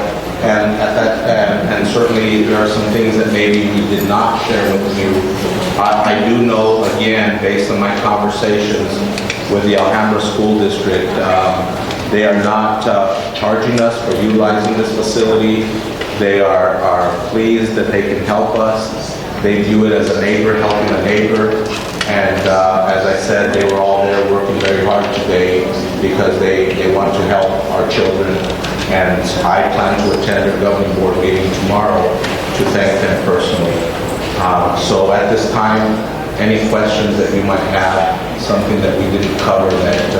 Speaker 1: And certainly there are some things that maybe we did not share with you. I do know, again, based on my conversations with the Alhambra School District, they are not charging us for utilizing this facility. They are pleased that they can help us. They view it as a neighbor helping a neighbor. And as I said, they were all there working very hard today because they want to help our children. And I plan to attend their governing board meeting tomorrow to thank them personally. So at this time, any questions that you might have, something that we didn't cover that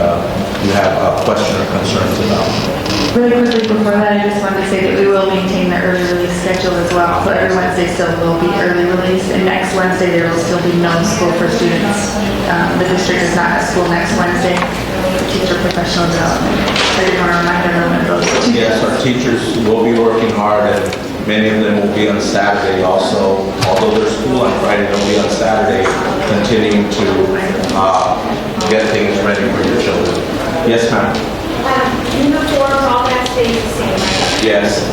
Speaker 1: you have a question or concerns about?
Speaker 2: Really quickly before that, I just wanted to say that we will maintain the early release schedule as well. So every Wednesday still will be early release, and next Wednesday there will still be no school for students. The district is not at school next Wednesday for teacher professional development. I did want to remind everyone of those two.
Speaker 1: Yes, our teachers will be working hard, and many of them will be on Saturday also. Although there's school on Friday, they'll be on Saturday, continuing to get things ready for your children. Yes, ma'am?
Speaker 7: Uniforms, all that stays the same, right?
Speaker 1: Yes.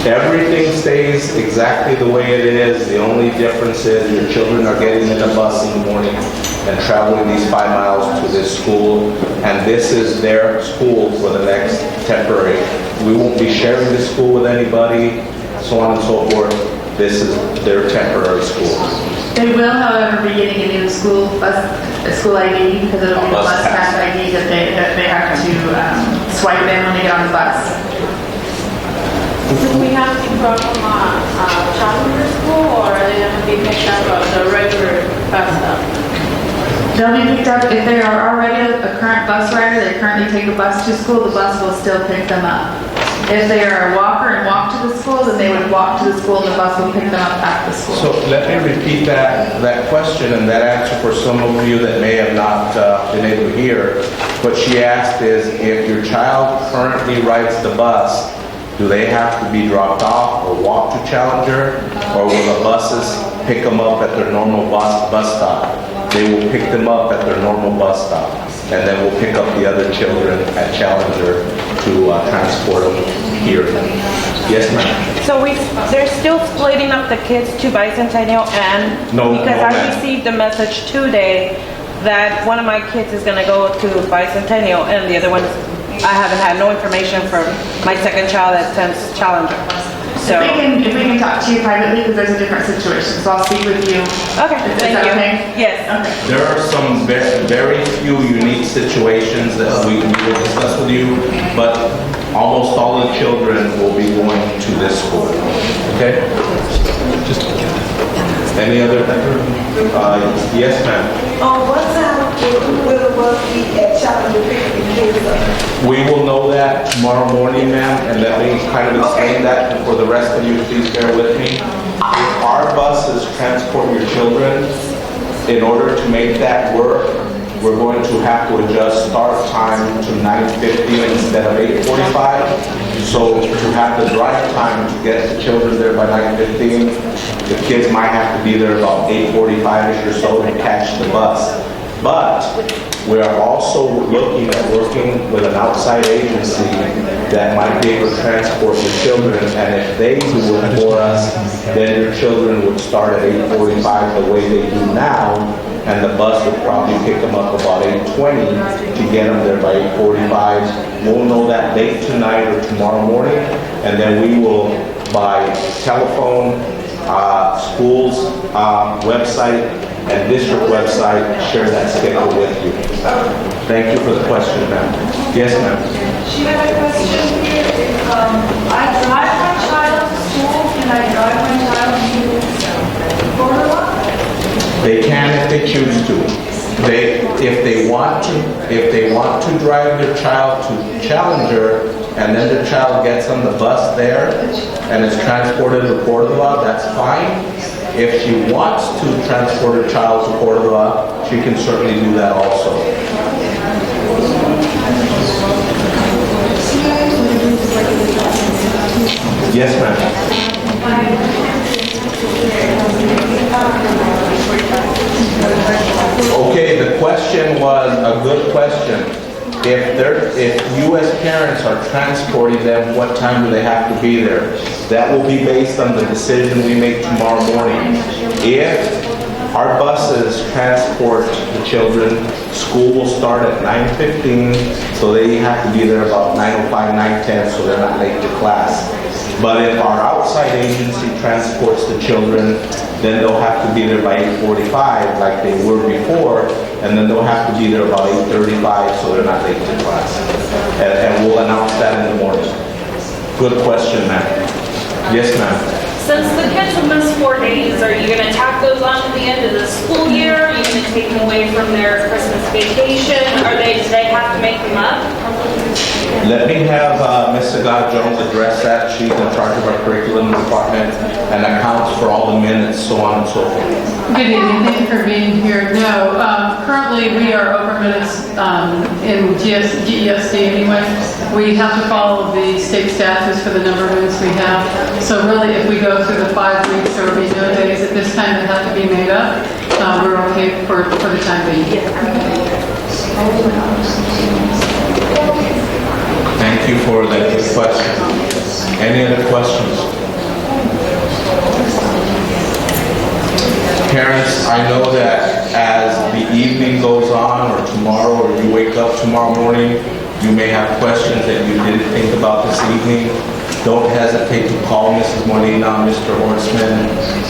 Speaker 1: Everything stays exactly the way it is. The only difference is your children are getting in a bus in the morning and traveling these 5 miles to this school, and this is their school for the next temporary. We won't be sharing this school with anybody, so on and so forth. This is their temporary school.
Speaker 2: They will, however, be getting a new school ID because it'll be a
Speaker 1: Bus
Speaker 2: bus
Speaker 1: pass.
Speaker 2: pass ID that they have to swipe in when they get on the bus.
Speaker 8: Do we have to drop them Challenger school, or are they going to be picked up at the regular bus stop?
Speaker 2: They'll be picked up if they are already a current bus rider. They currently take a bus to school. The bus will still pick them up. If they are a walker and walk to the school, then they would walk to the school. The bus will pick them up at the school.
Speaker 1: So let me repeat that question and that answer for some of you that may have not been able to hear. What she asked is, if your child currently rides the bus, do they have to be dropped off or walk to Challenger, or will the buses pick them up at their normal bus stop? They will pick them up at their normal bus stop, and then we'll pick up the other children at Challenger to transport them here. Yes, ma'am?
Speaker 9: So they're still splitting up the kids to Bicentennial and?
Speaker 1: No,
Speaker 9: Because
Speaker 1: no,
Speaker 9: I
Speaker 1: ma'am.
Speaker 9: received a message today that one of my kids is gonna go to Bicentennial and the other one, I haven't had no information from my second child that attends Challenger. So,
Speaker 2: If we can talk to you privately, because there's a different situation, so I'll speak with you.
Speaker 9: okay,
Speaker 2: Is
Speaker 9: thank
Speaker 2: that
Speaker 9: you.
Speaker 2: okay?
Speaker 9: Yes.
Speaker 2: Okay.
Speaker 1: There are some very few unique situations that we will discuss with you, but almost all the children will be going to this school. Okay? Any other? Yes, ma'am.
Speaker 10: What time will the bus be at Challenger picking the kids up?
Speaker 1: We will know that tomorrow morning, ma'am, and let me kind of explain that, and for the rest of you, please bear with me. If our buses transport your children, in order to make that work, we're going to have to adjust start time to 9:50 instead of 8:45. So to have the drive time to get the children there by 9:15, the kids might have to be there about 8:45ish or so to catch the bus. But we are also looking at working with an outside agency that might be able to transport your children, and if they do it for us, then your children would start at 8:45 the way they do now, and the bus would probably pick them up about 8:20 to get them there by 8:45. We'll know that date tonight or tomorrow morning, and then we will, by telephone, schools, website, and district website, share that schedule with you. Thank you for the question, ma'am. Yes, ma'am.
Speaker 10: She had a question here. I drive my child to school, and I drive my child to Cordova.
Speaker 1: They can if they choose to. If they want to drive their child to Challenger, and then the child gets on the bus there and is transported to Cordova, that's fine. If she wants to transport her child to Cordova, she can certainly do that also. Yes, ma'am. Okay, the question was a good question. If you as parents are transporting them, what time do they have to be there? That will be based on the decision we make tomorrow morning. If our buses transport the children, school will start at 9:15, so they have to be there about 9:05, 9:10, so they're not late to class. But if our outside agency transports the children, then they'll have to be there by 8:45 like they were before, and then they'll have to be there about 8:35 so they're not late to class. And we'll announce that in the morning. Good question, ma'am. Yes, ma'am.
Speaker 7: Since the kids have missed 4 days, are you going to tack those on at the end of the school year? Are you going to take them away from their Christmas vacation? Do they have to make them up?
Speaker 1: Let me have Ms. Agata Jones address that. She's in charge of our curriculum department and accounts for all the minutes, so on and so forth.
Speaker 11: Good evening, thank you for being here. No, currently we are over minutes in GESD anyway. We have to follow the state statutes for the number of minutes we have. So really, if we go through the 5 weeks, there will be no days at this time that have to be made up. We're okay for the time being.
Speaker 1: Thank you for that good question. Any other questions? Parents, I know that as the evening goes on, or tomorrow, or you wake up tomorrow morning, you may have questions that you didn't think about this evening. Don't hesitate to call Mrs. Molina, Mr. Horstman,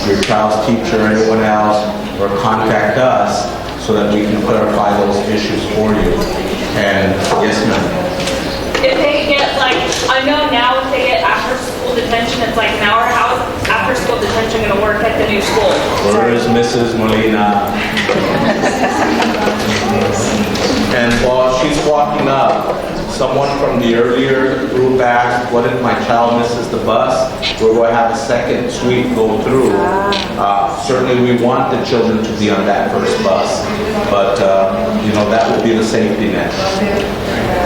Speaker 1: your child's teacher, anyone else, or contact us so that we can clarify those issues for you. And yes, ma'am.
Speaker 7: If they get I know now if they get after school detention, it's like an hour. How is after school detention going to work at the new school?
Speaker 1: Where is Mrs. Molina? And while she's walking up, someone from the earlier group asked, what if my child misses the bus? We're going to have a second suite go through. Certainly we want the children to be on that first bus, but that would be the safety net.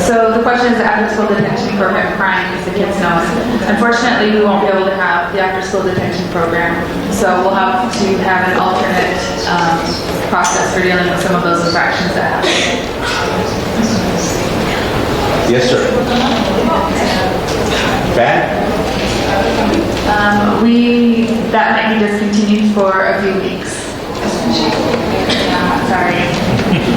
Speaker 2: So the question is the after-school detention program crying, as the kids know. Unfortunately, we won't be able to have the after-school detention program. So we'll have to have an alternate process for dealing with some of those infractions that happen.
Speaker 1: Yes, sir. Back?
Speaker 2: That might be discontinued for a few weeks. Sorry.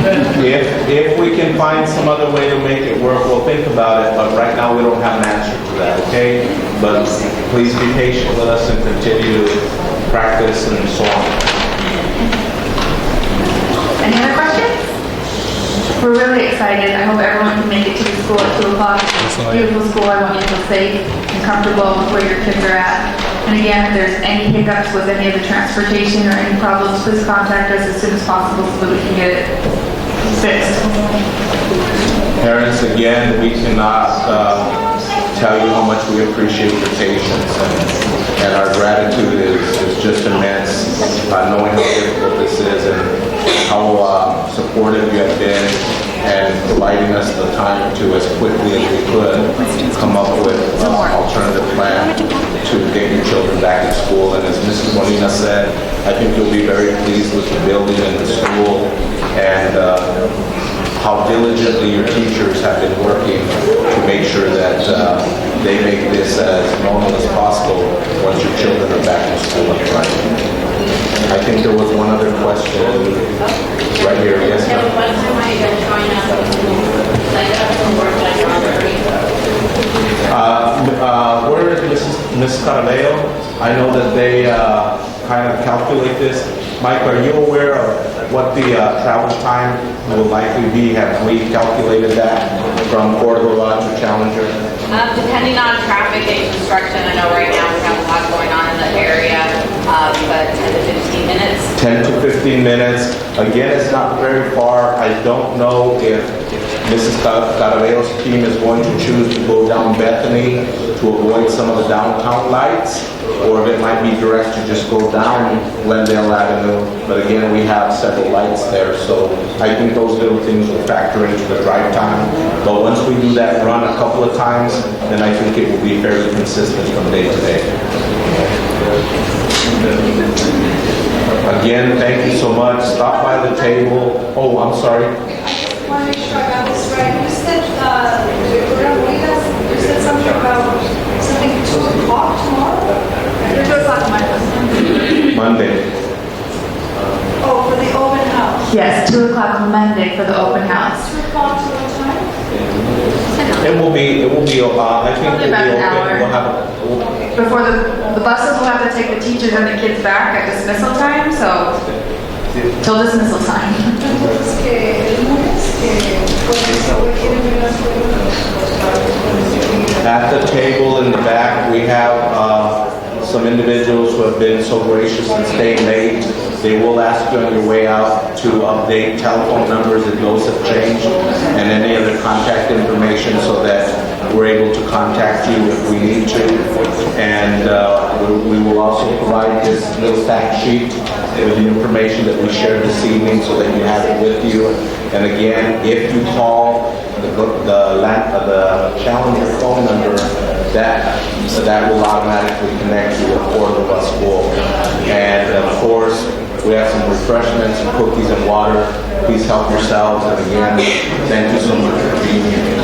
Speaker 1: If we can find some other way to make it work, we'll think about it, but right now we don't have an answer to that, okay? But please be patient with us and continue to practice and so on.
Speaker 2: Any other questions? We're really excited. I hope everyone can make it to the school at 2 o'clock. Beautiful school. I want you to feel safe and comfortable with where your kids are at. And again, if there's any hiccups with any of the transportation or any problems, please contact us as soon as possible so that we can get it fixed.
Speaker 1: Parents, again, we cannot tell you how much we appreciate your patience, and our gratitude is just immense, knowing how difficult this is and how supportive you have been and providing us the time to, as quickly as we could, come up with an alternative plan to get your children back in school. And as Mrs. Molina said, I think you'll be very pleased with the building and the school and how diligently your teachers have been working to make sure that they make this as normal as possible once your children are back in school and running. I think there was one other question right here. Yes, ma'am. Where is Ms. Carvalho? I know that they kind of calculate this. Mike, are you aware of what the travel time will likely be? Have we calculated that from Cordova to Challenger?
Speaker 8: Depending on traffic and construction, I know right now we have a lot going on in the area, but 10 to 15 minutes.
Speaker 1: 10 to 15 minutes. Again, it's not very far. I don't know if Mrs. Caraballo's team is going to choose to go down Bethany to avoid some of the downtown lights, or if it might be direct to just go down Glendale Avenue. But again, we have several lights there, so I think those little things will factor into the drive time. But once we do that run a couple of times, then I think it will be fairly consistent from day to day. Again, thank you so much. Stop by the table. Oh, I'm sorry.
Speaker 10: I want to make sure I got this right. You said, you said something about something 2 o'clock tomorrow? 2 o'clock
Speaker 1: Monday.
Speaker 10: Oh, for the open house.
Speaker 2: Yes, 2 o'clock on Monday for the open house.
Speaker 10: 2 o'clock to what time?
Speaker 1: It will be, I think it'll
Speaker 2: Probably
Speaker 1: be
Speaker 2: about an
Speaker 1: open.
Speaker 2: hour.
Speaker 1: We'll have
Speaker 2: Before the buses will have to take the teachers and the kids back at dismissal time, so till dismissal time.
Speaker 1: At the table in the back, we have some individuals who have been so gracious and stayed late. They will ask you on your way out to update telephone numbers if those have changed and any other contact information so that we're able to contact you if we need to. And we will also provide this little fact sheet with the information that we shared this evening so that you have it with you. And again, if you call the Challenger phone number, that will automatically connect you with Cordova School. And of course, we have some refreshments and cookies and water. Please help yourselves. And again, thank you so much for being here.